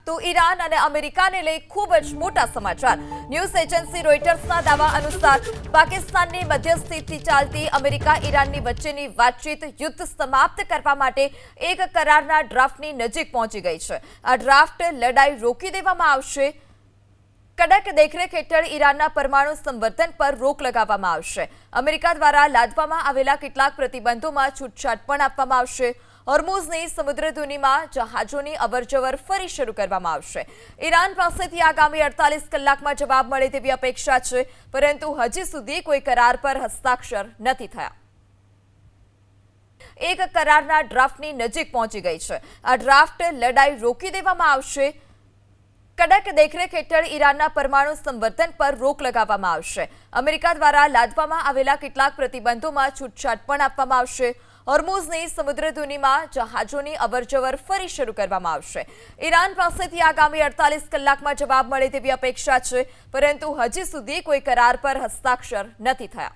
તો ઈરાન અને અમેરિકાને લઈ ખૂબ જ મોટા સમાચાર। ન્યૂઝ એજન્સી રોયટર્સના દાવા અનુસાર પાકિસ્તાનની મધ્યસ્થીથી ચાલતી અમેરિકા ઈરાનની વચ્ચેની વાતચીત યુદ્ધ સમાપ્ત કરવા માટે એક કરારના ડ્રાફ્ટની નજીક પહોંચી ગઈ છે। આ ડ્રાફ્ટ લડાઈ રોકી દેવામાં આવશે। કડક દેખરેખ હેઠળ ઈરાનના પરમાણુ સંવર્ધન પર રોક લગાવવામાં આવશે। અમેરિકા દ્વારા લાદવામાં આવેલા કેટલાક પ્રતિબંધોમાં છૂટછાટ પણ આપવામાં આવશે। હોર્મુઝની સમુદ્રધુનીમાં જહાજોની અવરજવર ફરી શરૂ કરવામાં આવશે। ઈરાન પાસેથી આગામી 48 કલાકમાં જવાબ મળે તેવી અપેક્ષા છે, પરંતુ હજી સુધી કોઈ કરાર પર હસ્તાક્ષર નથી થયા। એક કરારના ડ્રાફ્ટની નજીક પહોંચી ગઈ છે। આ ડ્રાફ્ટ લડાઈ રોકી દેવામાં આવશે। કડક દેખરેખ હેઠળ ઈરાનના પરમાણુ સંવર્ધન પર રોક લગાવવામાં આવશે। અમેરિકા દ્વારા લાદવામાં આવેલા કેટલાક પ્રતિબંધોમાં છૂટછાટ પણ આપવામાં આવશે। હોર્મુઝની સમુદ્રધુનીમાં જહાજોની અવરજવર ફરી શરૂ કરવામાં આવશે। ઈરાન પાસેથી આગામી 48 કલાકમાં જવાબ મળે તેવી અપેક્ષા છે, પરંતુ હજી સુધી કોઈ કરાર પર હસ્તાક્ષર નથી થયા।